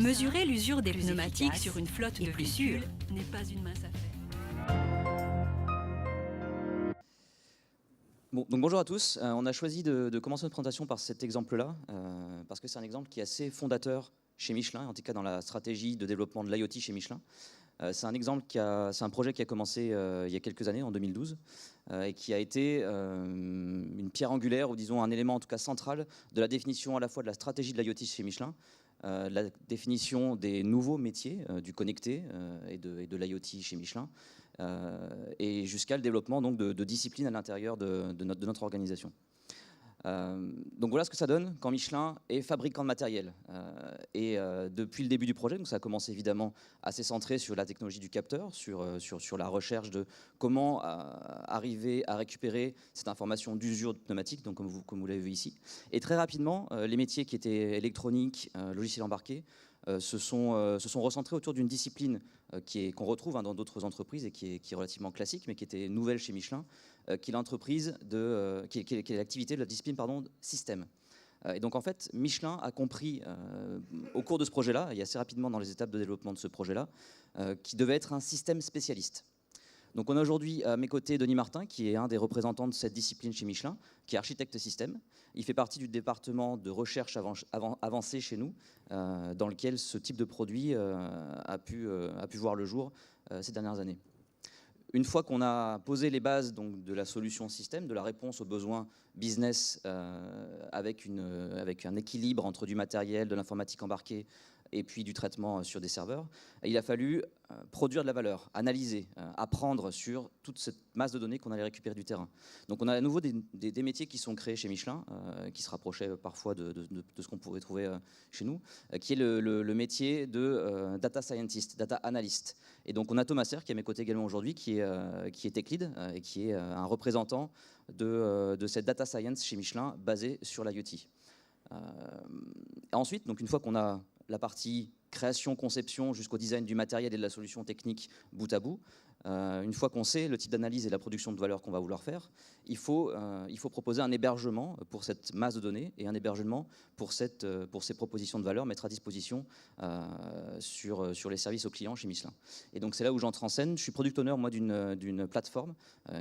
Mesurer l'usure des pneumatiques sur une flotte de véhicules n'est pas une mince affaire. Bon, donc bonjour à tous. On a choisi de commencer notre présentation par cet exemple-là, parce que c'est un exemple qui est assez fondateur chez Michelin, en tout cas dans la stratégie de développement de l'IoT chez Michelin. C'est un projet qui a commencé il y a quelques années, en 2012, et qui a été une pierre angulaire, ou disons un élément en tout cas central de la définition à la fois de la stratégie de l'IoT chez Michelin, la définition des nouveaux métiers du connecté et de l'IoT chez Michelin, et jusqu'à le développement donc, de disciplines à l'intérieur de notre organisation. Donc voilà ce que ça donne quand Michelin est fabricant de matériel. Depuis le début du projet, donc ça a commencé évidemment assez centré sur la technologie du capteur, sur la recherche de comment arriver à récupérer cette information d'usure de pneumatique, donc comme vous l'avez vu ici. Et très rapidement, les métiers qui étaient électroniques, logiciels embarqués, se sont recentrés autour d'une discipline qu'on retrouve dans d'autres entreprises et qui est relativement classique, mais qui était nouvelle chez Michelin, qui est l'activité de la discipline système. Et donc en fait, Michelin a compris au cours de ce projet-là, et assez rapidement dans les étapes de développement de ce projet-là, qu'il devait être un système spécialiste. Donc on a aujourd'hui à mes côtés Denis Martin, qui est un des représentants de cette discipline chez Michelin, qui est architecte système. Il fait partie du département de recherche avancée chez nous, dans lequel ce type de produit a pu voir le jour ces dernières années. Une fois qu'on a posé les bases donc, de la solution système, de la réponse aux besoins business, avec un équilibre entre du matériel, de l'informatique embarquée et puis du traitement sur des serveurs, il a fallu produire de la valeur, analyser, apprendre sur toute cette masse de données qu'on allait récupérer du terrain. Donc on a à nouveau des métiers qui sont créés chez Michelin, qui se rapprochaient parfois de ce qu'on pourrait trouver chez nous, qui est le métier de data scientist, data analyst. Et donc on a Thomas Serre qui est à mes côtés également aujourd'hui, qui est tech lead et qui est un représentant de cette data science chez Michelin basée sur l'IoT. Ensuite, donc une fois qu'on a la partie création, conception jusqu'au design du matériel et de la solution technique bout à bout, une fois qu'on sait le type d'analyse et la production de valeur qu'on va vouloir faire, il faut proposer un hébergement pour cette masse de données et un hébergement pour ces propositions de valeur, mettre à disposition sur les services aux clients chez Michelin. Et donc c'est là où j'entre en scène. Je suis product owner moi d'une plateforme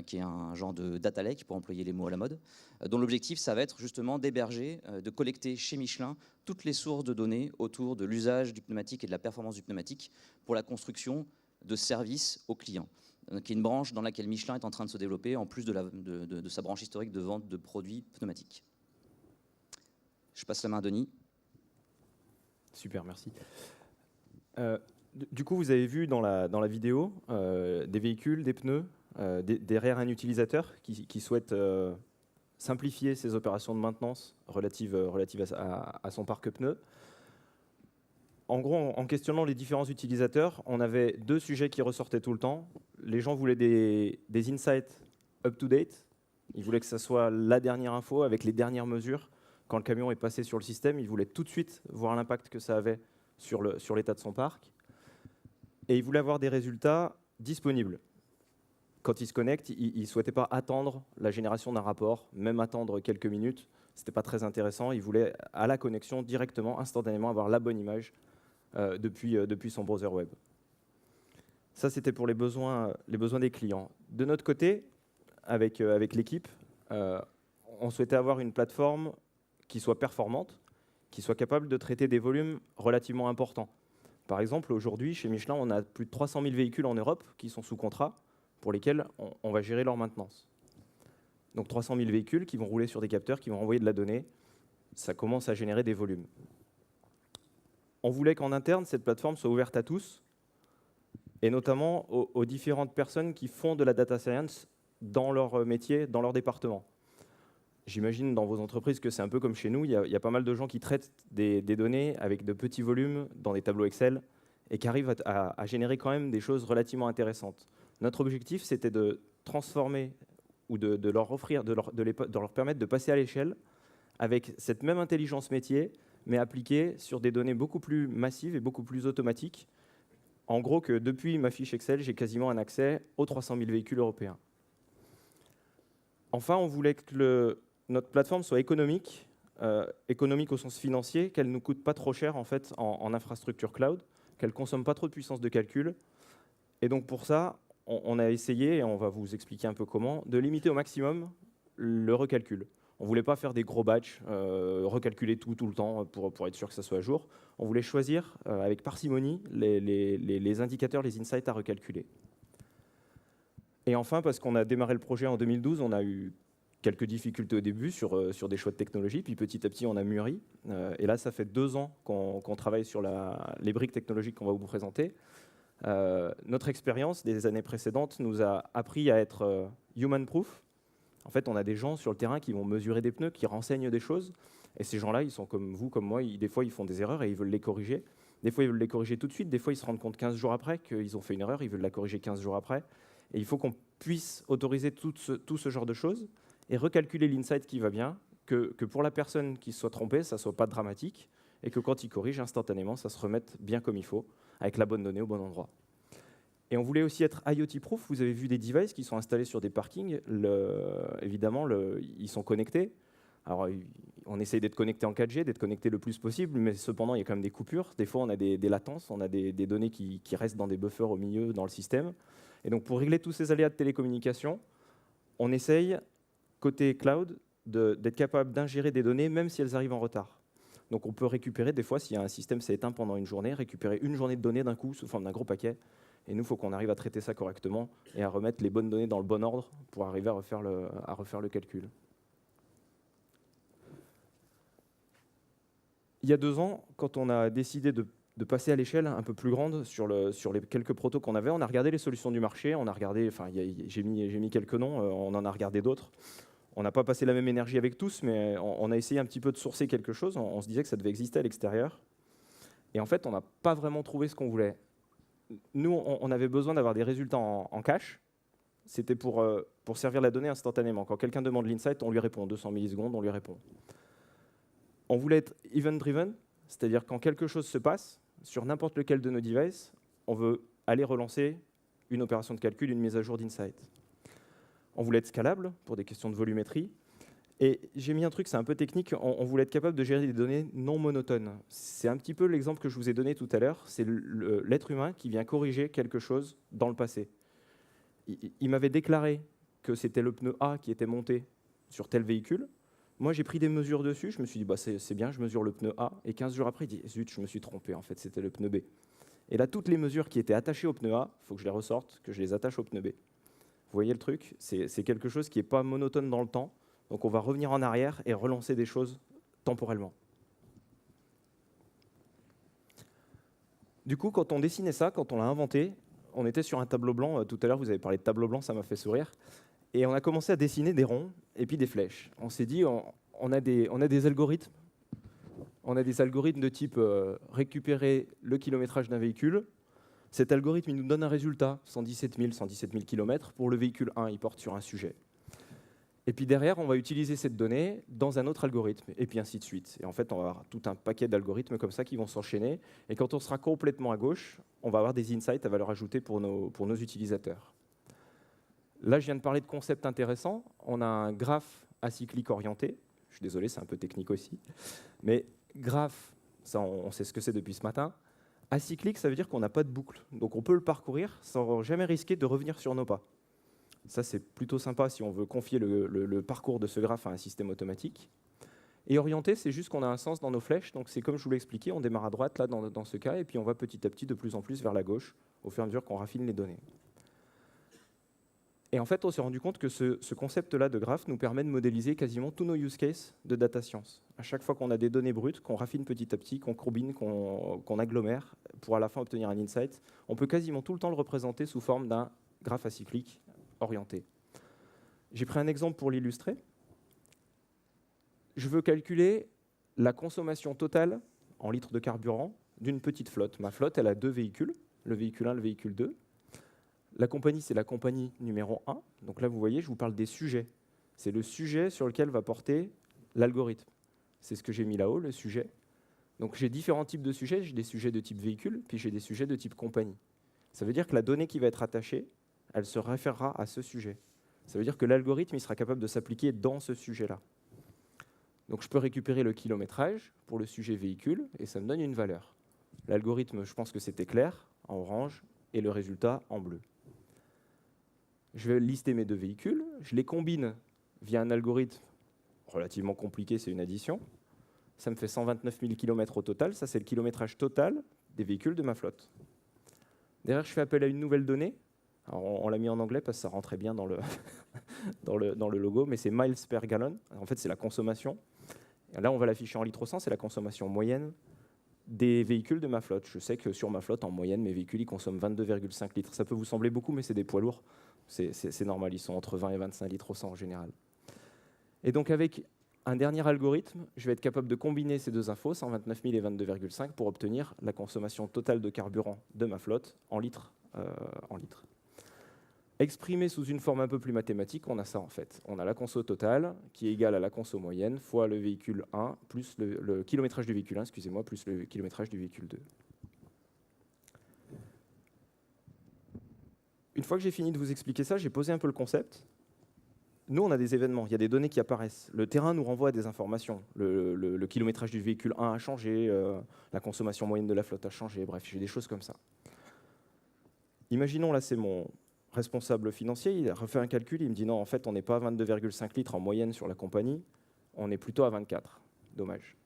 qui est un genre de data lake, pour employer les mots à la mode, dont l'objectif ça va être justement d'héberger, de collecter chez Michelin toutes les sources de données autour de l'usage du pneumatique et de la performance du pneumatique pour la construction de services aux clients, qui est une branche dans laquelle Michelin est en train de se développer, en plus de sa branche historique de vente de produits pneumatiques. Je passe la main à Denis. Super, merci. Du coup, vous avez vu dans la vidéo des véhicules, des pneus, derrière un utilisateur qui souhaite simplifier ses opérations de maintenance relatives à son parc pneu. En gros, en questionnant les différents utilisateurs, on avait deux sujets qui ressortaient tout le temps. Les gens voulaient des insights up-to-date. Ils voulaient que ça soit la dernière info avec les dernières mesures. Quand le camion est passé sur le système, ils voulaient tout de suite voir l'impact que ça avait sur l'état de son parc. Et ils voulaient avoir des résultats disponibles. Quand ils se connectent, ils ne souhaitaient pas attendre la génération d'un rapport, même attendre quelques minutes. Ce n'était pas très intéressant. Ils voulaient, à la connexion, directement, instantanément, avoir la bonne image depuis son browser web. Ça, c'était pour les besoins des clients. De notre côté, avec l'équipe, on souhaitait avoir une plateforme qui soit performante, qui soit capable de traiter des volumes relativement importants. Par exemple, aujourd'hui, chez Michelin, on a plus de 300 000 véhicules en Europe qui sont sous contrat, pour lesquels on va gérer leur maintenance. Donc 300 000 véhicules qui vont rouler sur des capteurs, qui vont envoyer de la donnée, ça commence à générer des volumes. On voulait qu'en interne, cette plateforme soit ouverte à tous, et notamment aux différentes personnes qui font de la data science dans leur métier, dans leur département. J'imagine dans vos entreprises que c'est un peu comme chez nous, il y a pas mal de gens qui traitent des données avec de petits volumes dans des tableaux Excel et qui arrivent à générer quand même des choses relativement intéressantes. Notre objectif, c'était de transformer ou de leur permettre de passer à l'échelle avec cette même intelligence métier, mais appliquée sur des données beaucoup plus massives et beaucoup plus automatiques. En gros, que depuis ma fiche Excel, j'ai quasiment un accès aux 300 000 véhicules européens. Enfin, on voulait que notre plateforme soit économique, économique au sens financier, qu'elle ne nous coûte pas trop cher en fait en infrastructure cloud, qu'elle ne consomme pas trop de puissance de calcul. Et donc pour ça, on a essayé, et on va vous expliquer un peu comment, de limiter au maximum le recalcul. On ne voulait pas faire des gros batchs, recalculer tout le temps pour être sûr que ça soit à jour. On voulait choisir avec parcimonie les indicateurs, les insights à recalculer. Et enfin, parce qu'on a démarré le projet en 2012, on a eu quelques difficultés au début sur des choix de technologie, puis petit à petit on a mûri. Et là, ça fait 2 ans qu'on travaille sur les briques technologiques qu'on va vous présenter. Notre expérience des années précédentes nous a appris à être human-proof. En fait, on a des gens sur le terrain qui vont mesurer des pneus, qui renseignent des choses. Et ces gens-là, ils sont comme vous, comme moi. Des fois, ils font des erreurs et ils veulent les corriger. Des fois, ils veulent les corriger tout de suite. Des fois, ils se rendent compte 15 jours après qu'ils ont fait une erreur. Ils veulent la corriger 15 jours après. Et il faut qu'on puisse autoriser tout ce genre de choses et recalculer l'insight qui va bien, que pour la personne qui se soit trompée, ça ne soit pas dramatique, et que quand il corrige instantanément, ça se remette bien comme il faut, avec la bonne donnée au bon endroit. Et on voulait aussi être IoT-proof. Vous avez vu des devices qui sont installés sur des parkings. Évidemment, ils sont connectés. Alors, on essaye d'être connecté en 4G, d'être connecté le plus possible, mais cependant, il y a quand même des coupures. Des fois, on a des latences, on a des données qui restent dans des buffers au milieu, dans le système. Et donc, pour régler tous ces aléas de télécommunication, on essaye, côté cloud, d'être capable d'ingérer des données, même si elles arrivent en retard. Donc, on peut récupérer, des fois, si un système s'est éteint pendant une journée, récupérer une journée de données d'un coup, sous forme d'un gros paquet. Et nous, il faut qu'on arrive à traiter ça correctement et à remettre les bonnes données dans le bon ordre pour arriver à refaire le calcul. Il y a 2 ans, quand on a décidé de passer à l'échelle un peu plus grande sur les quelques protos qu'on avait, on a regardé les solutions du marché, j'ai mis quelques noms, on en a regardé d'autres. On n'a pas passé la même énergie avec tous, mais on a essayé un petit peu de sourcer quelque chose. On se disait que ça devait exister à l'extérieur. Et en fait, on n'a pas vraiment trouvé ce qu'on voulait. Nous, on avait besoin d'avoir des résultats en cache. C'était pour servir la donnée instantanément. Quand quelqu'un demande l'insight, on lui répond. 200 millisecondes, on lui répond. On voulait être event-driven, c'est-à-dire quand quelque chose se passe, sur n'importe lequel de nos devices, on veut aller relancer une opération de calcul, une mise à jour d'insight. On voulait être scalable pour des questions de volumétrie. Et j'ai mis un truc, c'est un peu technique, on voulait être capable de gérer des données non monotones. C'est un petit peu l'exemple que je vous ai donné tout à l'heure, c'est l'être humain qui vient corriger quelque chose dans le passé. Il m'avait déclaré que c'était le pneu A qui était monté sur tel véhicule. Moi, j'ai pris des mesures dessus, je me suis dit, bah, c'est bien, je mesure le pneu A. Et 15 jours après, il dit, zut, je me suis trompé, en fait, c'était le pneu B. Et là, toutes les mesures qui étaient attachées au pneu A, il faut que je les ressorte, que je les attache au pneu B. Vous voyez le truc? C'est quelque chose qui n'est pas monotone dans le temps. Donc on va revenir en arrière et relancer des choses temporellement. Du coup, quand on dessinait ça, quand on l'a inventé, on était sur un tableau blanc. Tout à l'heure, vous avez parlé de tableau blanc, ça m'a fait sourire. Et on a commencé à dessiner des ronds et puis des flèches. On s'est dit, on a des algorithmes. On a des algorithmes de type récupérer le kilométrage d'un véhicule. Cet algorithme, il nous donne un résultat, 117 000 km. Pour le véhicule 1, il porte sur un sujet. Et puis derrière, on va utiliser cette donnée dans un autre algorithme, et puis ainsi de suite. Et en fait, on va avoir tout un paquet d'algorithmes comme ça qui vont s'enchaîner. Et quand on sera complètement à gauche, on va avoir des insights à valeur ajoutée pour nos utilisateurs. Là, je viens de parler de concepts intéressants. On a un graphe acyclique orienté. Je suis désolé, c'est un peu technique aussi. Mais graphe, ça, on sait ce que c'est depuis ce matin. Acyclique, ça veut dire qu'on n'a pas de boucle. Donc on peut le parcourir sans jamais risquer de revenir sur nos pas. Ça, c'est plutôt sympa si on veut confier le parcours de ce graphe à un système automatique. Et orienté, c'est juste qu'on a un sens dans nos flèches. Donc c'est comme je vous l'ai expliqué, on démarre à droite là, dans ce cas, et puis on va petit à petit de plus en plus vers la gauche, au fur et à mesure qu'on raffine les données. Et en fait, on s'est rendu compte que ce concept-là de graphe nous permet de modéliser quasiment tous nos use cases de data science. À chaque fois qu'on a des données brutes, qu'on raffine petit à petit, qu'on combine, qu'on agglomère, pour à la fin obtenir un insight, on peut quasiment tout le temps le représenter sous forme d'un graphe acyclique orienté. J'ai pris un exemple pour l'illustrer. Je veux calculer la consommation totale en litres de carburant d'une petite flotte. Ma flotte, elle a 2 véhicules, le véhicule 1, le véhicule 2. La compagnie, c'est la compagnie numéro 1. Donc là, vous voyez, je vous parle des sujets. C'est le sujet sur lequel va porter l'algorithme. C'est ce que j'ai mis là-haut, le sujet. Donc j'ai différents types de sujets. J'ai des sujets de type véhicule, puis j'ai des sujets de type compagnie. Ça veut dire que la donnée qui va être attachée, elle se référera à ce sujet. Ça veut dire que l'algorithme il sera capable de s'appliquer dans ce sujet-là. Donc je peux récupérer le kilométrage pour le sujet véhicule et ça me donne une valeur. L'algorithme, je pense que c'était clair, en orange, et le résultat en bleu. Je vais lister mes deux véhicules, je les combine via un algorithme relativement compliqué, c'est une addition. Ça me fait 129 000 km au total, ça c'est le kilométrage total des véhicules de ma flotte. Derrière, je fais appel à une nouvelle donnée. Alors, on l'a mis en anglais parce que ça rentrait bien dans le, dans le logo, mais c'est miles per gallon. En fait, c'est la consommation. Et là, on va l'afficher en litres au 100, c'est la consommation moyenne des véhicules de ma flotte. Je sais que sur ma flotte, en moyenne, mes véhicules ils consomment 22,5 litres. Ça peut vous sembler beaucoup, mais c'est des poids lourds. C'est normal, ils sont entre 20 et 25 litres au 100 en général. Et donc, avec un dernier algorithme, je vais être capable de combiner ces deux infos, 129 000 et 22,5, pour obtenir la consommation totale de carburant de ma flotte en litres. Exprimé sous une forme un peu plus mathématique, on a ça en fait. On a la conso totale qui est égale à la conso moyenne fois le véhicule 1 plus le kilométrage du véhicule 1, excusez-moi, plus le kilométrage du véhicule 2. Une fois que j'ai fini de vous expliquer ça, j'ai posé un peu le concept. Nous, on a des événements, il y a des données qui apparaissent. Le terrain nous renvoie à des informations. Le kilométrage du véhicule 1 a changé, la consommation moyenne de la flotte a changé, bref, j'ai des choses comme ça. Imaginons, là, c'est mon responsable financier, il a refait un calcul, il me dit non, en fait, on n'est pas à 22,5 litres en moyenne sur la compagnie, on est plutôt à 24. Dommage.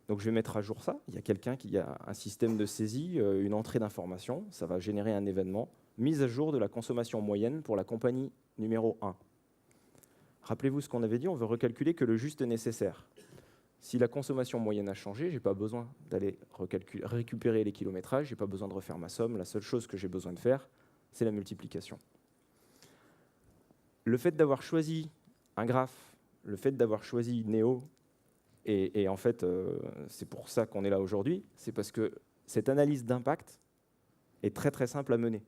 Donc je vais mettre à jour ça. Il y a quelqu'un qui a un système de saisie, une entrée d'information, ça va générer un événement, mise à jour de la consommation moyenne pour la compagnie numéro 1. Rappelez-vous ce qu'on avait dit, on veut recalculer que le juste nécessaire. Si la consommation moyenne a changé, je n'ai pas besoin d'aller récupérer les kilométrages, je n'ai pas besoin de refaire ma somme, la seule chose que j'ai besoin de faire, c'est la multiplication. Le fait d'avoir choisi un graphe, le fait d'avoir choisi Neo, et en fait, c'est pour ça qu'on est là aujourd'hui, c'est parce que cette analyse d'impact est très très simple à mener.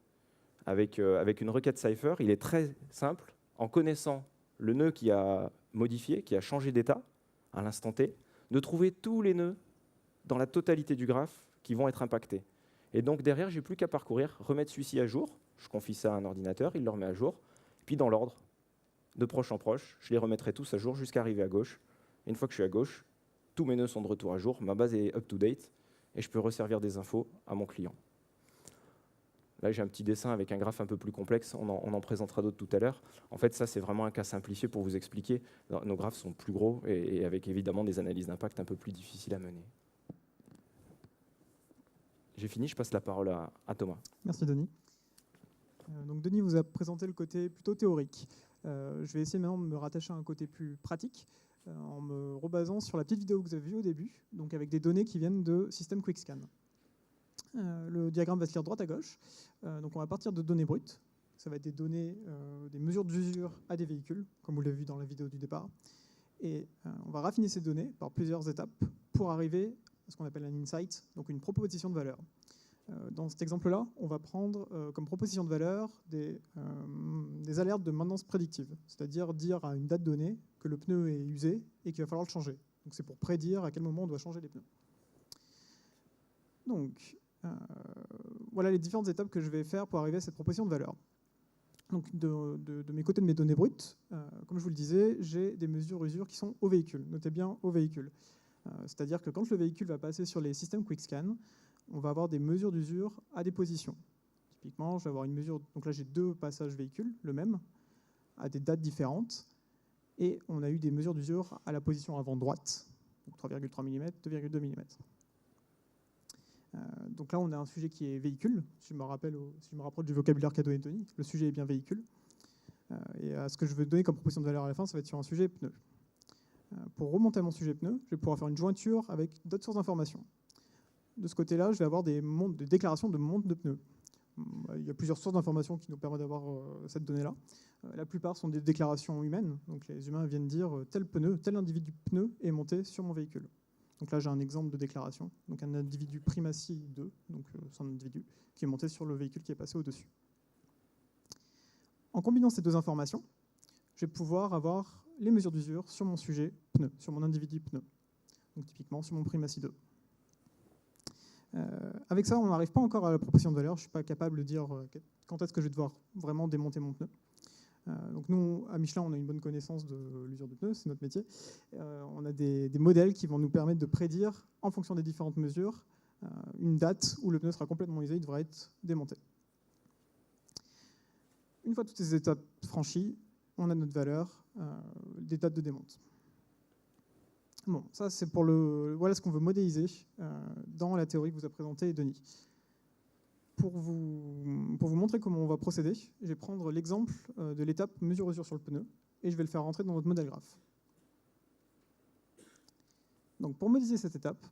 Avec une requête Cypher, il est très simple, en connaissant le nœud qui a modifié, qui a changé d'état à l'instant T, de trouver tous les nœuds dans la totalité du graphe qui vont être impactés. Et donc derrière, je n'ai plus qu'à parcourir, remettre celui-ci à jour. Je confie ça à un ordinateur, il le remet à jour. Puis dans l'ordre, de proche en proche, je les remettrai tous à jour jusqu'à arriver à gauche. Et une fois que je suis à gauche, tous mes nœuds sont de retour à jour, ma base est up-to-date, et je peux resservir des infos à mon client. Là, j'ai un petit dessin avec un graphe un peu plus complexe, on en présentera d'autres tout à l'heure. En fait, ça, c'est vraiment un cas simplifié pour vous expliquer. Nos graphes sont plus gros et avec évidemment des analyses d'impact un peu plus difficiles à mener. J'ai fini, je passe la parole à Thomas. Merci Denis. Donc Denis vous a présenté le côté plutôt théorique. Je vais essayer maintenant de me rattacher à un côté plus pratique en me rebasant sur la petite vidéo que vous avez vue au début, donc avec des données qui viennent de System QuickScan. Le diagramme va se lire droite à gauche. Donc on va partir de données brutes. Ça va être des données, des mesures d'usure à des véhicules, comme vous l'avez vu dans la vidéo du départ. Et on va raffiner ces données par plusieurs étapes pour arriver à ce qu'on appelle un insight, donc une proposition de valeur. Dans cet exemple-là, on va prendre comme proposition de valeur des alertes de maintenance prédictive, c'est-à-dire dire à une date donnée que le pneu est usé et qu'il va falloir le changer. Donc c'est pour prédire à quel moment on doit changer les pneus. Donc voilà les différentes étapes que je vais faire pour arriver à cette proposition de valeur. Donc de mes côtés de mes données brutes, comme je vous le disais, j'ai des mesures usure qui sont au véhicule. Notez bien au véhicule. C'est-à-dire que quand le véhicule va passer sur les systèmes QuickScan, on va avoir des mesures d'usure à des positions. Typiquement, je vais avoir une mesure, donc là j'ai deux passages véhicules, le même, à des dates différentes, et on a eu des mesures d'usure à la position avant droite, donc 3,3 mm, 2,2 mm. Donc là on a un sujet qui est véhicule, si je me rapproche du vocabulaire qu'a donné Tony, le sujet est bien véhicule, et ce que je veux donner comme proposition de valeur à la fin, ça va être sur un sujet pneu. Pour remonter à mon sujet pneu, je vais pouvoir faire une jointure avec d'autres sources d'informations. De ce côté-là, je vais avoir des déclarations de monte de pneus. Il y a plusieurs sources d'informations qui nous permettent d'avoir cette donnée-là. La plupart sont des déclarations humaines. Donc les humains viennent dire tel individu pneu est monté sur mon véhicule. Donc là, j'ai un exemple de déclaration. Donc un individu primacy 2, donc c'est un individu qui est monté sur le véhicule qui est passé au-dessus. En combinant ces deux informations, je vais pouvoir avoir les mesures d'usure sur mon sujet pneu, sur mon individu pneu. Donc typiquement sur mon primacy 2. Avec ça, on n'arrive pas encore à la proposition de valeur. Je ne suis pas capable de dire quand est-ce que je vais devoir vraiment démonter mon pneu. Donc nous, à Michelin, on a une bonne connaissance de l'usure de pneus, c'est notre métier. On a des modèles qui vont nous permettre de prédire, en fonction des différentes mesures, une date où le pneu sera complètement usé, il devra être démonté. Une fois toutes ces étapes franchies, on a notre valeur des dates de démonte. Bon, ça c'est pour voilà ce qu'on veut modéliser dans la théorie que vous a présentée Denis. Pour vous montrer comment on va procéder, je vais prendre l'exemple de l'étape mesure-usure sur le pneu et je vais le faire rentrer dans notre modèle graphe. Donc pour modéliser cette étape,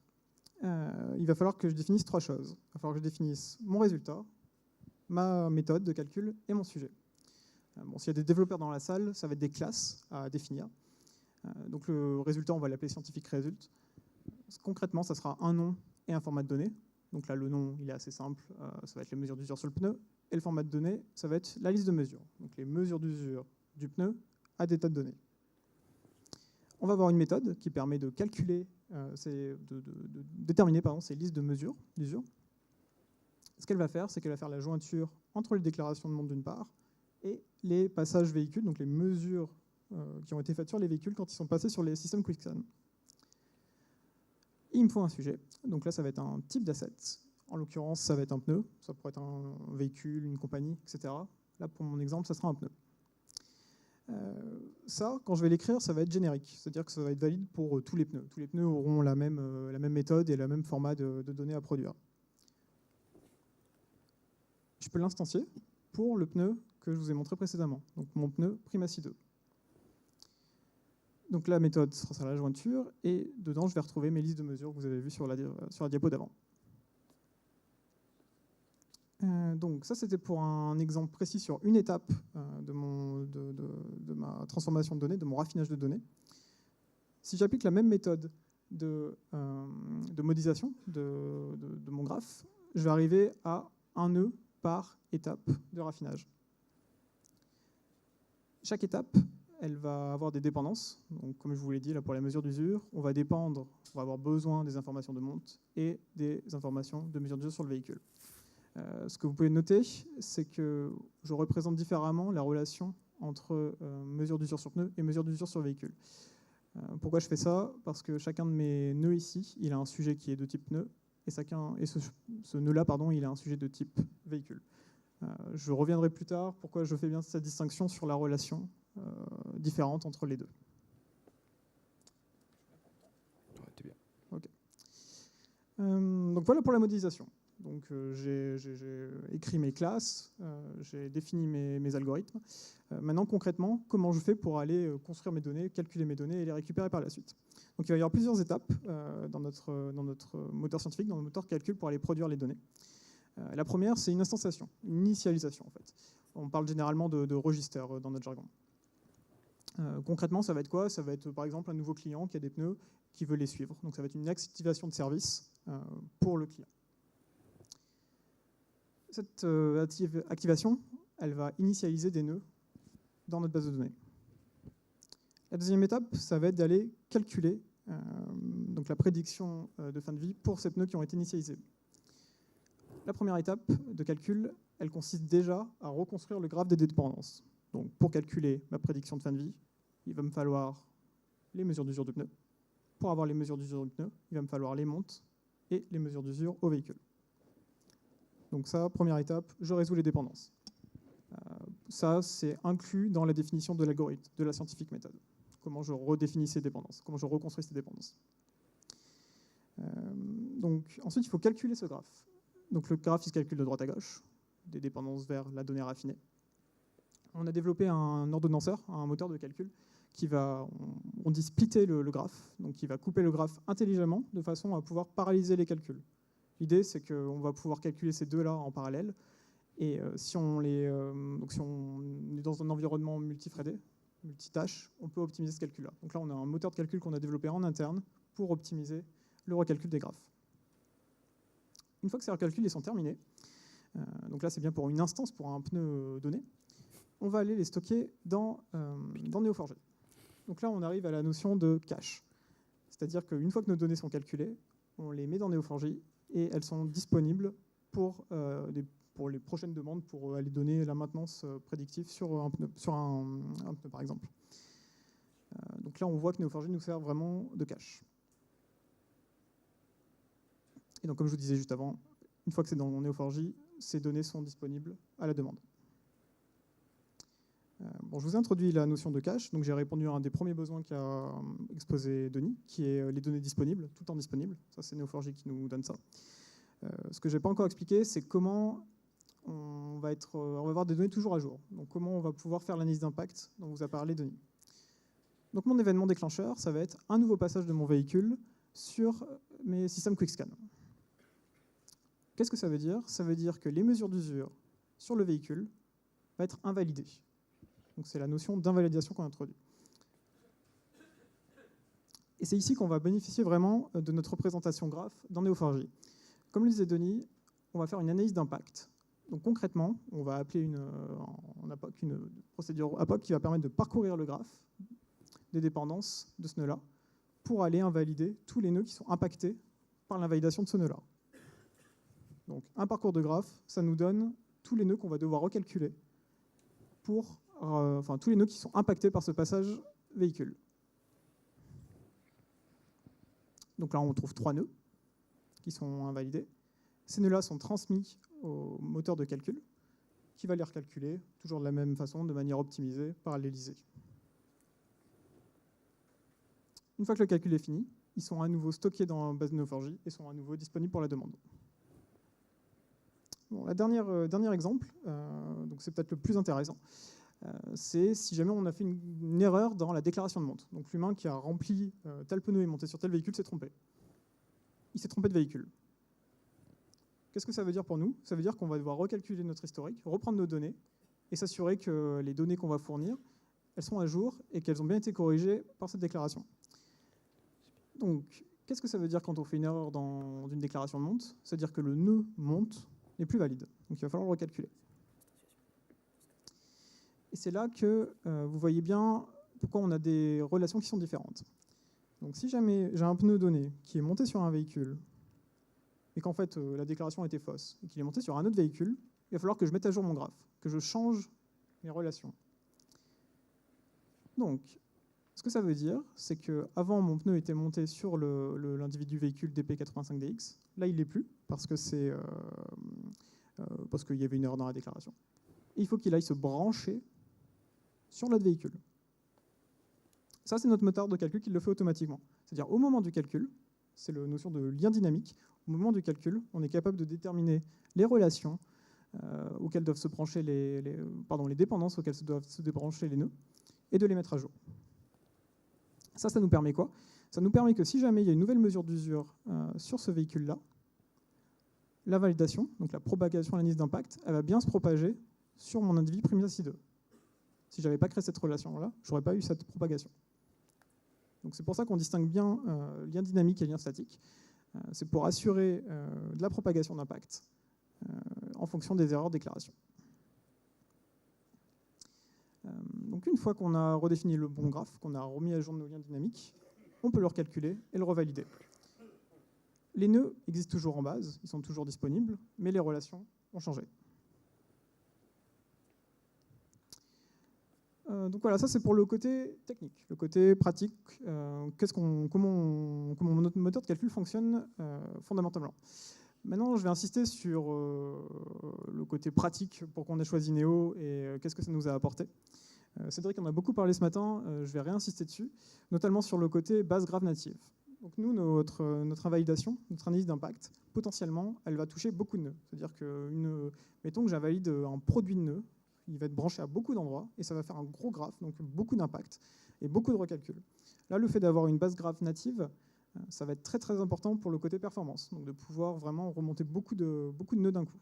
il va falloir que je définisse 3 choses. Il va falloir que je définisse mon résultat, ma méthode de calcul et mon sujet. Bon, s'il y a des développeurs dans la salle, ça va être des classes à définir. Donc le résultat, on va l'appeler scientific result. Concrètement, ça sera un nom et un format de données. Donc là, le nom, il est assez simple, ça va être les mesures d'usure sur le pneu. Et le format de données, ça va être la liste de mesures. Donc les mesures d'usure du pneu à des tas de données. On va avoir une méthode qui permet de calculer, de déterminer ces listes de mesures d'usure. Ce qu'elle va faire, c'est qu'elle va faire la jointure entre les déclarations de monte d'une part et les passages véhicules, donc les mesures qui ont été faites sur les véhicules quand ils sont passés sur les systèmes QuickScan. Il me faut un sujet, donc là ça va être un type d'asset, en l'occurrence ça va être un pneu, ça pourrait être un véhicule, une compagnie, etc. Là pour mon exemple ça sera un pneu. Ça, quand je vais l'écrire, ça va être générique, c'est-à-dire que ça va être valide pour tous les pneus. Tous les pneus auront la même méthode et le même format de données à produire. Je peux l'instancier pour le pneu que je vous ai montré précédemment, donc mon pneu Primacy 2. Donc la méthode sera la jointure, et dedans, je vais retrouver mes listes de mesures que vous avez vues sur la diapo d'avant. Donc ça, c'était pour un exemple précis sur une étape de ma transformation de données, de mon raffinage de données. Si j'applique la même méthode de modélisation de mon graphe, je vais arriver à un nœud par étape de raffinage. Chaque étape, elle va avoir des dépendances. Donc, comme je vous l'ai dit, là, pour les mesures d'usure, on va avoir besoin des informations de monte et des informations de mesure d'usure sur le véhicule. Ce que vous pouvez noter, c'est que je représente différemment la relation entre mesure d'usure sur pneu et mesure d'usure sur véhicule. Pourquoi je fais ça? Parce que chacun de mes nœuds ici, il a un sujet qui est de type pneu, et ce nœud-là, il a un sujet de type véhicule. Je reviendrai plus tard pourquoi je fais bien cette distinction sur la relation différente entre les deux. Okay. Donc voilà pour la modélisation. Donc j'ai écrit mes classes, j'ai défini mes algorithmes. Maintenant concrètement, comment je fais pour aller construire mes données, calculer mes données et les récupérer par la suite? Donc il va y avoir plusieurs étapes dans notre moteur scientifique, dans notre moteur de calcul pour aller produire les données. La première, c'est une instantiation, une initialisation en fait. On parle généralement de register dans notre jargon. Concrètement, ça va être quoi? Ça va être par exemple un nouveau client qui a des pneus, qui veut les suivre. Donc ça va être une activation de service pour le client. Cette activation, elle va initialiser des nœuds dans notre base de données. La deuxième étape, ça va être d'aller calculer donc la prédiction de fin de vie pour ces pneus qui ont été initialisés. La première étape de calcul, elle consiste déjà à reconstruire le graphe des dépendances. Donc pour calculer ma prédiction de fin de vie, il va me falloir les mesures d'usure de pneus. Pour avoir les mesures d'usure de pneus, il va me falloir les montes et les mesures d'usure au véhicule. Donc ça, première étape, je résous les dépendances. Ça, c'est inclus dans la définition de l'algorithme, de la scientific method. Comment je redéfinis ces dépendances, comment je reconstruis ces dépendances. Donc ensuite, il faut calculer ce graphe. Donc le graphe, il se calcule de droite à gauche, des dépendances vers la donnée raffinée. On a développé un ordonnanceur, un moteur de calcul, qui va, on dit splitter le graphe, donc qui va couper le graphe intelligemment, de façon à pouvoir paralyser les calculs. L'idée, c'est qu'on va pouvoir calculer ces deux-là en parallèle, et si on est dans un environnement multithreadé, multitâche, on peut optimiser ce calcul-là. Donc là, on a un moteur de calcul qu'on a développé en interne pour optimiser le recalcul des graphes. Une fois que ces recalculs sont terminés, donc là, c'est bien pour une instance, pour un pneu donné, on va aller les stocker dans Neo4j. Donc là, on arrive à la notion de cache. C'est-à-dire qu'une fois que nos données sont calculées, on les met dans Neo4j et elles sont disponibles pour pour les prochaines demandes, pour aller donner la maintenance prédictive sur un pneu, par exemple. Donc là, on voit que Neo4j nous sert vraiment de cache. Et donc, comme je vous disais juste avant, une fois que c'est dans Neo4j, ces données sont disponibles à la demande. Bon, je vous ai introduit la notion de cache. Donc, j'ai répondu à un des premiers besoins qu'a exposé Denis, qui est les données disponibles, tout le temps disponibles. Ça, c'est Neo4j qui nous donne ça. Ce que je n'ai pas encore expliqué, c'est comment on va avoir des données toujours à jour. Donc, comment on va pouvoir faire l'analyse d'impact dont vous a parlé Denis. Donc, mon événement déclencheur, ça va être un nouveau passage de mon véhicule sur mes systèmes QuickScan. Qu'est-ce que ça veut dire? Ça veut dire que les mesures d'usure sur le véhicule vont être invalidées. Donc c'est la notion d'invalidation qu'on introduit. Et c'est ici qu'on va bénéficier vraiment de notre représentation graphe dans Neo4j. Comme le disait Denis, on va faire une analyse d'impact. Donc concrètement, on va appeler en APOC une procédure APOC qui va permettre de parcourir le graphe des dépendances de ce nœud-là pour aller invalider tous les nœuds qui sont impactés par l'invalidation de ce nœud-là. Donc un parcours de graphe, ça nous donne tous les nœuds qu'on va devoir recalculer pour, tous les nœuds qui sont impactés par ce passage véhicule. Donc là, on trouve 3 nœuds qui sont invalidés. Ces nœuds-là sont transmis au moteur de calcul qui va les recalculer, toujours de la même façon, de manière optimisée, parallélisée. Une fois que le calcul est fini, ils sont à nouveau stockés dans la base Neo4j et sont à nouveau disponibles pour la demande. Bon, dernier exemple, donc c'est peut-être le plus intéressant, c'est si jamais on a fait une erreur dans la déclaration de monte. Donc l'humain qui a rempli tel pneu et monté sur tel véhicule s'est trompé. Il s'est trompé de véhicule. Qu'est-ce que ça veut dire pour nous? Ça veut dire qu'on va devoir recalculer notre historique, reprendre nos données et s'assurer que les données qu'on va fournir, elles sont à jour et qu'elles ont bien été corrigées par cette déclaration. Donc, qu'est-ce que ça veut dire quand on fait une erreur dans une déclaration de monte? C'est-à-dire que le nœud monte n'est plus valide. Donc il va falloir le recalculer. Et c'est là que vous voyez bien pourquoi on a des relations qui sont différentes. Donc si jamais j'ai un pneu donné qui est monté sur un véhicule et qu'en fait la déclaration était fausse et qu'il est monté sur un autre véhicule, il va falloir que je mette à jour mon graphe, que je change mes relations. Donc, ce que ça veut dire, c'est qu'avant, mon pneu était monté sur l'individu véhicule DP85DX. Là, il ne l'est plus, parce qu'il y avait une erreur dans la déclaration. Et il faut qu'il aille se brancher sur l'autre véhicule. Ça, c'est notre moteur de calcul qui le fait automatiquement. C'est-à-dire, au moment du calcul, c'est la notion de lien dynamique, au moment du calcul, on est capable de déterminer les relations auxquelles doivent se brancher les dépendances auxquelles doivent se débrancher les nœuds, et de les mettre à jour. Ça nous permet quoi? Ça nous permet que si jamais il y a une nouvelle mesure d'usure sur ce véhicule-là, la validation, donc la propagation à l'analyse d'impact, elle va bien se propager sur mon individu Primisa 2. Si je n'avais pas créé cette relation-là, je n'aurais pas eu cette propagation. Donc c'est pour ça qu'on distingue bien lien dynamique et lien statique. C'est pour assurer de la propagation d'impact en fonction des erreurs de déclaration. Donc une fois qu'on a redéfini le bon graphe, qu'on a remis à jour nos liens dynamiques, on peut le recalculer et le revalider. Les nœuds existent toujours en base, ils sont toujours disponibles, mais les relations ont changé. Donc voilà, ça c'est pour le côté technique, le côté pratique, comment notre moteur de calcul fonctionne fondamentalement. Maintenant, je vais insister sur le côté pratique, pourquoi on a choisi Neo et qu'est-ce que ça nous a apporté. Cédric en a beaucoup parlé ce matin, je vais réinsister dessus, notamment sur le côté base graph native. Donc nous, notre invalidation, notre analyse d'impact, potentiellement, elle va toucher beaucoup de nœuds. C'est-à-dire que, mettons que j'invalide un produit de nœuds, il va être branché à beaucoup d'endroits et ça va faire un gros graphe, donc beaucoup d'impact et beaucoup de recalcul. Là, le fait d'avoir une base graph native, ça va être très très important pour le côté performance, donc de pouvoir vraiment remonter beaucoup de nœuds d'un coup.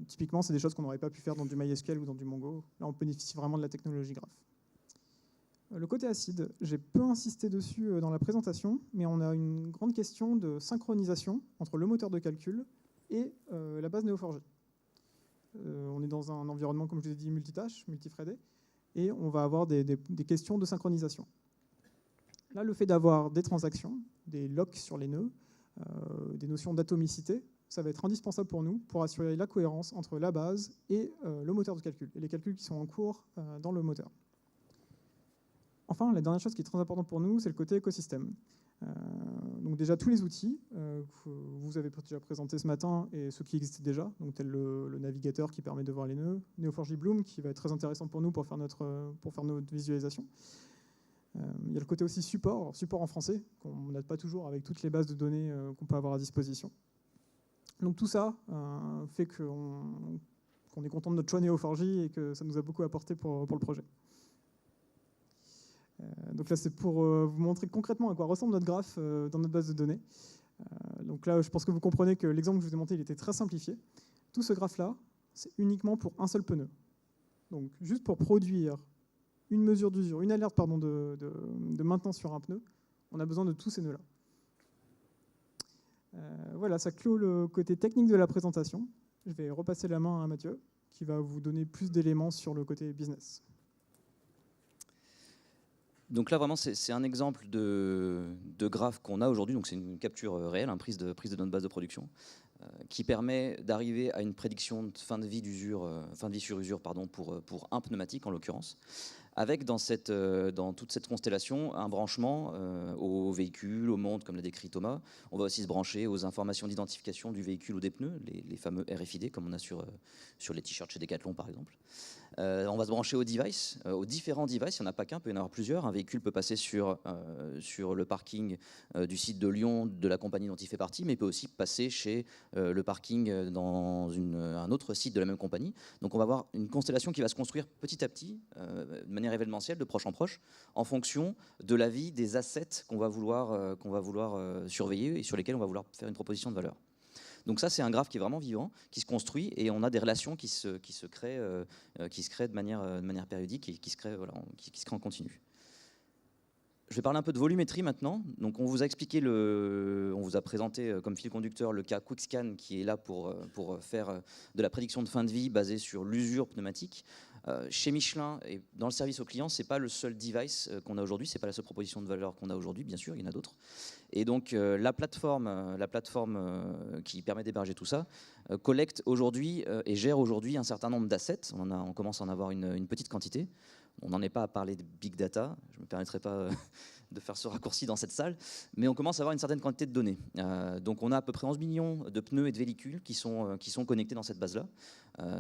Typiquement, c'est des choses qu'on n'aurait pas pu faire dans du MySQL ou dans du Mongo. Là, on bénéficie vraiment de la technologie graph. Le côté acide, j'ai peu insisté dessus dans la présentation, mais on a une grande question de synchronisation entre le moteur de calcul et la base Neo4j. On est dans un environnement, comme je vous ai dit, multitâche, multifredé, et on va avoir des questions de synchronisation. Là, le fait d'avoir des transactions, des locks sur les nœuds, des notions d'atomicité, ça va être indispensable pour nous pour assurer la cohérence entre la base et le moteur de calcul, et les calculs qui sont en cours dans le moteur. Enfin, la dernière chose qui est très importante pour nous, c'est le côté écosystème. Donc déjà, tous les outils que vous avez déjà présentés ce matin et ceux qui existaient déjà, donc tel le navigateur qui permet de voir les nœuds, Neo4j Bloom qui va être très intéressant pour nous pour faire notre visualisation. Il y a le côté aussi support en français, qu'on n'a pas toujours avec toutes les bases de données qu'on peut avoir à disposition. Donc tout ça fait qu'on est content de notre choix Neo4j et que ça nous a beaucoup apporté pour le projet. Donc là, c'est pour vous montrer concrètement à quoi ressemble notre graphe dans notre base de données. Donc là, je pense que vous comprenez que l'exemple que je vous ai montré, il était très simplifié. Tout ce graphe-là, c'est uniquement pour un seul pneu. Donc juste pour produire une mesure d'usure, une alerte de maintenance sur un pneu, on a besoin de tous ces nœuds-là. Voilà, ça clôt le côté technique de la présentation. Je vais repasser la main à Mathieu, qui va vous donner plus d'éléments sur le côté business. Donc là, vraiment, c'est un exemple de graphe qu'on a aujourd'hui. Donc c'est une capture réelle, prise de notre base de production, qui permet d'arriver à une prédiction de fin de vie sur usure, pour un pneumatique en l'occurrence, avec dans toute cette constellation un branchement au véhicule, au monde, comme l'a décrit Thomas. On va aussi se brancher aux informations d'identification du véhicule ou des pneus, les fameux RFID, comme on a sur les t-shirts chez Decathlon par exemple. On va se brancher aux devices, aux différents devices. Il n'y en a pas qu'un, il peut y en avoir plusieurs. Un véhicule peut passer sur le parking du site de Lyon de la compagnie dont il fait partie, mais il peut aussi passer chez le parking dans un autre site de la même compagnie. Donc on va avoir une constellation qui va se construire petit à petit, de manière événementielle, de proche en proche, en fonction de la vie des assets qu'on va vouloir surveiller et sur lesquels on va vouloir faire une proposition de valeur. Donc ça, c'est un graphe qui est vraiment vivant, qui se construit, et on a des relations qui se créent de manière périodique et qui se créent en continu. Je vais parler un peu de volumétrie maintenant. Donc on vous a expliqué, on vous a présenté comme fil conducteur le cas QuickScan qui est là pour faire de la prédiction de fin de vie basée sur l'usure pneumatique. Chez Michelin et dans le service au client, c'est pas le seul device qu'on a aujourd'hui, c'est pas la seule proposition de valeur qu'on a aujourd'hui, bien sûr, il y en a d'autres. Et donc la plateforme qui permet d'héberger tout ça collecte aujourd'hui et gère aujourd'hui un certain nombre d'assets. On commence à en avoir une petite quantité. On n'en est pas à parler de big data, je ne me permettrai pas de faire ce raccourci dans cette salle, mais on commence à avoir une certaine quantité de données. Donc on a à peu près 11 millions de pneus et de véhicules qui sont connectés dans cette base-là.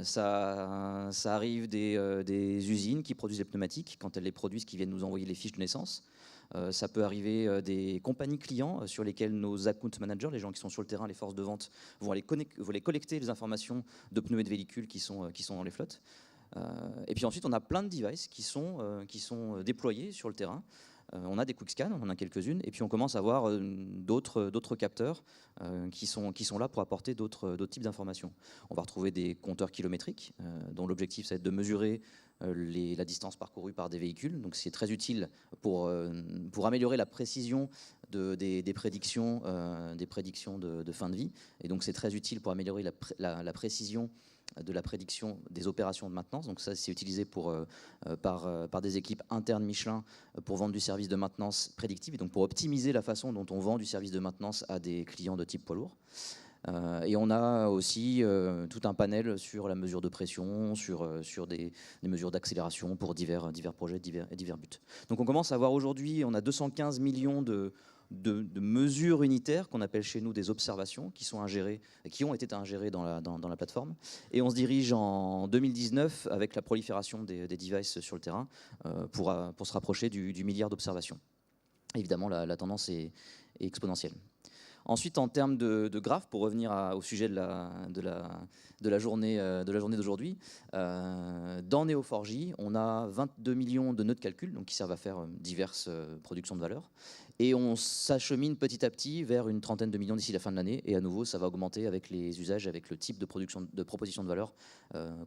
Ça arrive des usines qui produisent les pneumatiques, quand elles les produisent, qui viennent nous envoyer les fiches de naissance. Ça peut arriver des compagnies clients sur lesquelles nos account managers, les gens qui sont sur le terrain, les forces de vente, vont aller collecter les informations de pneus et de véhicules qui sont dans les flottes. Et puis ensuite, on a plein de devices qui sont déployés sur le terrain. On a des QuickScan, on en a quelques-unes, et puis on commence à avoir d'autres capteurs qui sont là pour apporter d'autres types d'informations. On va retrouver des compteurs kilométriques, dont l'objectif, c'est de mesurer la distance parcourue par des véhicules. Donc c'est très utile pour améliorer la précision des prédictions de fin de vie. Et donc c'est très utile pour améliorer la précision de la prédiction des opérations de maintenance. Donc ça, c'est utilisé par des équipes internes Michelin pour vendre du service de maintenance prédictive et donc pour optimiser la façon dont on vend du service de maintenance à des clients de type poids lourd. Et on a aussi tout un panel sur la mesure de pression, sur des mesures d'accélération pour divers projets et divers buts. Donc on commence à voir aujourd'hui, on a 215 millions de mesures unitaires qu'on appelle chez nous des observations qui ont été ingérées dans la plateforme. Et on se dirige en 2019 avec la prolifération des devices sur le terrain pour se rapprocher du milliard d'observations. Évidemment, la tendance est exponentielle. Ensuite, en termes de graphes, pour revenir au sujet de la journée d'aujourd'hui, dans Neo4j, on a 22 millions de nœuds de calcul, donc qui servent à faire diverses productions de valeur. Et on s'achemine petit à petit vers une trentaine de millions d'ici la fin de l'année. Et à nouveau, ça va augmenter avec les usages, avec le type de proposition de valeur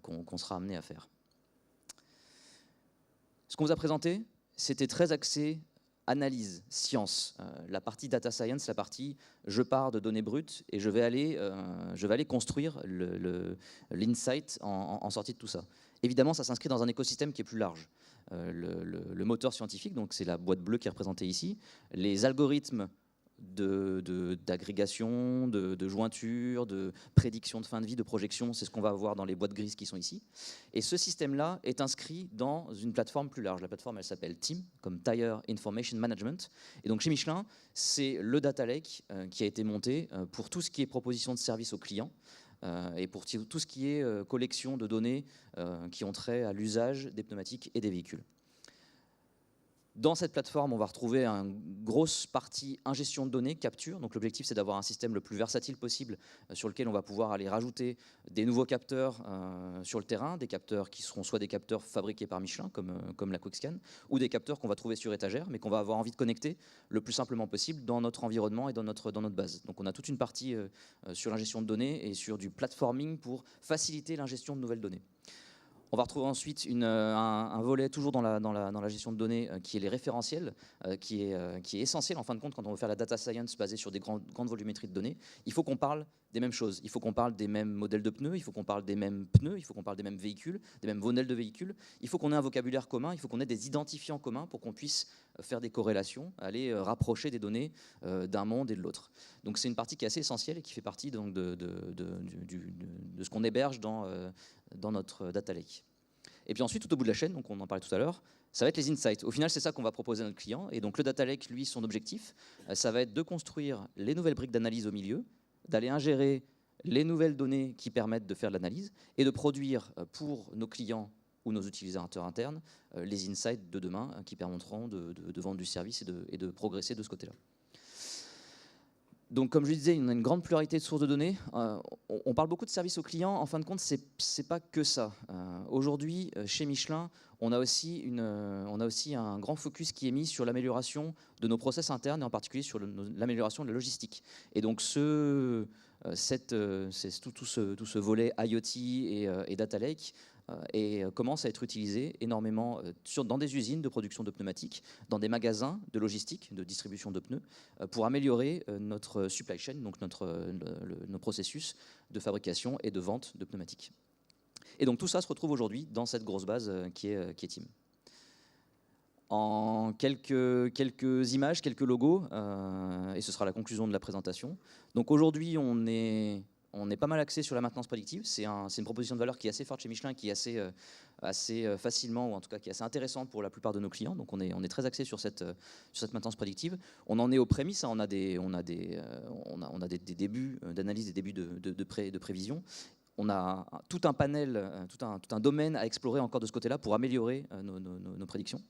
qu'on sera amené à faire. Ce qu'on vous a présenté, c'était très axé analyse, science, la partie data science, la partie je pars de données brutes et je vais aller construire l'insight en sortie de tout ça. Évidemment, ça s'inscrit dans un écosystème qui est plus large. Le moteur scientifique, donc c'est la boîte bleue qui est représentée ici, les algorithmes d'agrégation, de jointure, de prédiction de fin de vie, de projection. C'est ce qu'on va avoir dans les boîtes grises qui sont ici. Et ce système-là est inscrit dans une plateforme plus large. La plateforme, elle s'appelle TIM, comme Tire Information Management. Et donc chez Michelin, c'est le data lake qui a été monté pour tout ce qui est proposition de service aux clients et pour tout ce qui est collection de données qui ont trait à l'usage des pneumatiques et des véhicules. Dans cette plateforme, on va retrouver une grosse partie ingestion de données, capture. Donc l'objectif, c'est d'avoir un système le plus versatile possible sur lequel on va pouvoir aller rajouter des nouveaux capteurs sur le terrain, des capteurs qui seront soit des capteurs fabriqués par Michelin, comme la QuickScan, ou des capteurs qu'on va trouver sur étagère, mais qu'on va avoir envie de connecter le plus simplement possible dans notre environnement et dans notre base. Donc on a toute une partie sur l'ingestion de données et sur du platforming pour faciliter l'ingestion de nouvelles données. On va retrouver ensuite un volet toujours dans la gestion de données qui est les référentiels, qui est essentiel en fin de compte quand on veut faire la data science basée sur des grandes volumétries de données. Il faut qu'on parle des mêmes choses, il faut qu'on parle des mêmes modèles de pneus, il faut qu'on parle des mêmes pneus, il faut qu'on parle des mêmes véhicules, des mêmes modèles de véhicules. Il faut qu'on ait un vocabulaire commun, il faut qu'on ait des identifiants communs pour qu'on puisse faire des corrélations, aller rapprocher des données d'un monde et de l'autre. Donc c'est une partie qui est assez essentielle et qui fait partie donc, de ce qu'on héberge dans notre data lake. Et puis ensuite, tout au bout de la chaîne, donc on en parlait tout à l'heure, ça va être les insights. Au final, c'est ça qu'on va proposer à notre client. Et donc le data lake, lui, son objectif, ça va être de construire les nouvelles briques d'analyse au milieu, d'aller ingérer les nouvelles données qui permettent de faire de l'analyse et de produire pour nos clients ou nos utilisateurs internes les insights de demain qui permettront de vendre du service et de progresser de ce côté-là. Donc, comme je le disais, on a une grande pluralité de sources de données. On parle beaucoup de services aux clients. En fin de compte, c'est pas que ça. Aujourd'hui, chez Michelin, on a aussi un grand focus qui est mis sur l'amélioration de nos process internes et en particulier sur l'amélioration de la logistique. Et donc, tout ce volet IoT et Data Lake et commence à être utilisé énormément dans des usines de production de pneumatiques, dans des magasins de logistique, de distribution de pneus, pour améliorer notre supply chain, donc nos processus de fabrication et de vente de pneumatiques. Et donc tout ça se retrouve aujourd'hui dans cette grosse base qui est TIM. En quelques images, quelques logos, et ce sera la conclusion de la présentation. Donc aujourd'hui, on est pas mal axé sur la maintenance prédictive. C'est une proposition de valeur qui est assez forte chez Michelin, qui est assez facilement, ou en tout cas qui est assez intéressante pour la plupart de nos clients. Donc on est très axé sur cette maintenance prédictive. On en est aux prémices, hein. On a des débuts d'analyse, des débuts de prévision. On a tout un panel, tout un domaine à explorer encore de ce côté-là pour améliorer nos prédictions.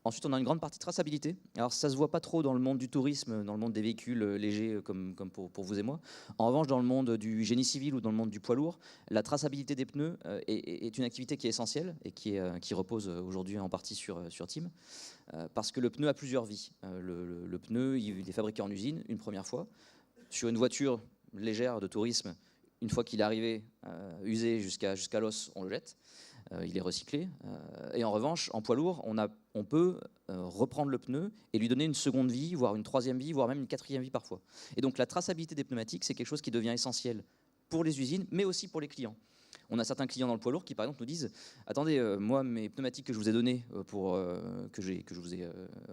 Ensuite, on a une grande partie de traçabilité. Alors, ça ne se voit pas trop dans le monde du tourisme, dans le monde des véhicules légers comme pour vous et moi. En revanche, dans le monde du génie civil ou dans le monde du poids lourd, la traçabilité des pneus est une activité qui est essentielle et qui repose aujourd'hui en partie sur TIM. Parce que le pneu a plusieurs vies. Le pneu, il est fabriqué en usine une première fois. Sur une voiture légère de tourisme, une fois qu'il est arrivé usé jusqu'à l'os, on le jette. Il est recyclé. Et en revanche, en poids lourd, on peut reprendre le pneu et lui donner une seconde vie, voire une troisième vie, voire même une quatrième vie parfois. Et donc la traçabilité des pneumatiques, c'est quelque chose qui devient essentiel pour les usines, mais aussi pour les clients. On a certains clients dans le poids lourd qui, par exemple, nous disent « Attendez, moi, mes pneumatiques que je vous ai donnés, que je vous ai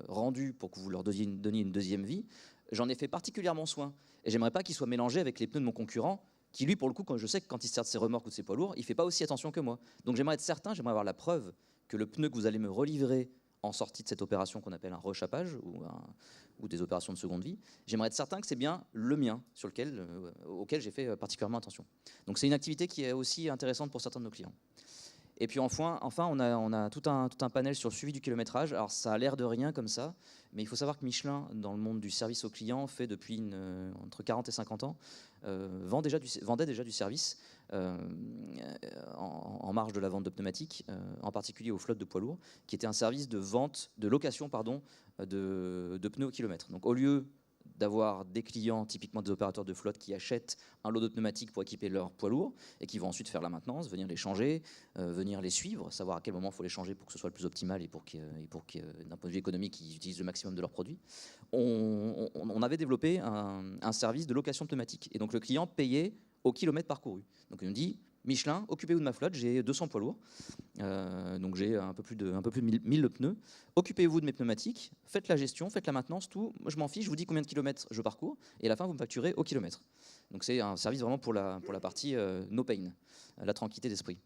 rendus pour que vous leur donniez une deuxième vie, j'en ai fait particulièrement soin. Et j'aimerais pas qu'ils soient mélangés avec les pneus de mon concurrent, qui lui, pour le coup, quand je sais que quand il se sert de ses remorques ou de ses poids lourds, il ne fait pas aussi attention que moi. Donc j'aimerais être certain, j'aimerais avoir la preuve que le pneu que vous allez me relivrer en sortie de cette opération qu'on appelle un rechappage ou des opérations de seconde vie, j'aimerais être certain que c'est bien le mien auquel j'ai fait particulièrement attention. Donc c'est une activité qui est aussi intéressante pour certains de nos clients. Et puis enfin on a tout un panel sur le suivi du kilométrage. Alors ça a l'air de rien comme ça, mais il faut savoir que Michelin, dans le monde du service au client, fait depuis entre 40 et 50 ans, vendait déjà du service en marge de la vente de pneumatiques, en particulier aux flottes de poids lourds, qui était un service de location de pneus au kilomètre. Donc au lieu d'avoir des clients, typiquement des opérateurs de flotte, qui achètent un lot de pneumatiques pour équiper leur poids lourd et qui vont ensuite faire la maintenance, venir les changer, venir les suivre, savoir à quel moment il faut les changer pour que ce soit le plus optimal et pour que d'un point de vue économique, ils utilisent le maximum de leurs produits. On avait développé un service de location pneumatique. Et donc le client payait au kilomètre parcouru. Donc il nous dit, Michelin, occupez-vous de ma flotte, j'ai 200 poids lourds, donc j'ai un peu plus de 1000 pneus. Occupez-vous de mes pneumatiques, faites la gestion, faites la maintenance, tout. Moi, je m'en fiche, je vous dis combien de kilomètres je parcours, et à la fin, vous me facturez au kilomètre. Donc c'est un service vraiment pour la partie no pain, la tranquillité d'esprit.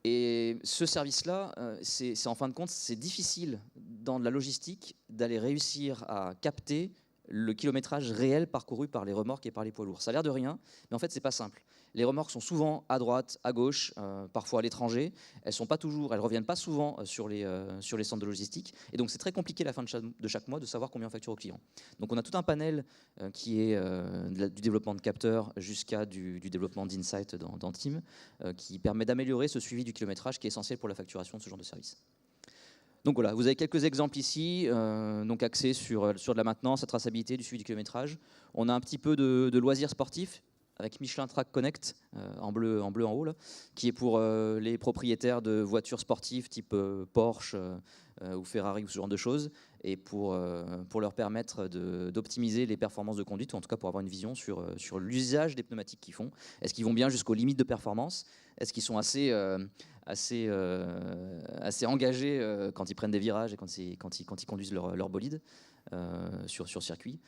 Et ce service-là, c'est en fin de compte, c'est difficile dans de la logistique d'aller réussir à capter le kilométrage réel parcouru par les remorques et par les poids lourds. Ça a l'air de rien, mais en fait, c'est pas simple. Les remorques sont souvent à droite, à gauche, parfois à l'étranger. Elles reviennent pas souvent sur les centres de logistique. Et donc, c'est très compliqué à la fin de chaque mois de savoir combien on facture au client. Donc, on a tout un panel qui est du développement de capteurs jusqu'à du développement d'insight dans Team, qui permet d'améliorer ce suivi du kilométrage qui est essentiel pour la facturation de ce genre de service. Donc voilà, vous avez quelques exemples ici, donc axés sur de la maintenance, la traçabilité, du suivi du kilométrage. On a un petit peu de loisirs sportifs avec Michelin Track Connect, en bleu en haut, là, qui est pour les propriétaires de voitures sportives type Porsche ou Ferrari ou ce genre de choses, et pour leur permettre d'optimiser les performances de conduite, ou en tout cas pour avoir une vision sur l'usage des pneumatiques qu'ils font. Est-ce qu'ils vont bien jusqu'aux limites de performance? Est-ce qu'ils sont assez engagés quand ils prennent des virages et quand ils conduisent leur bolide sur circuit?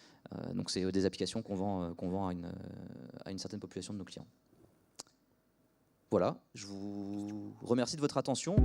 Donc c'est des applications qu'on vend à une certaine population de nos clients. Voilà, je vous remercie de votre attention.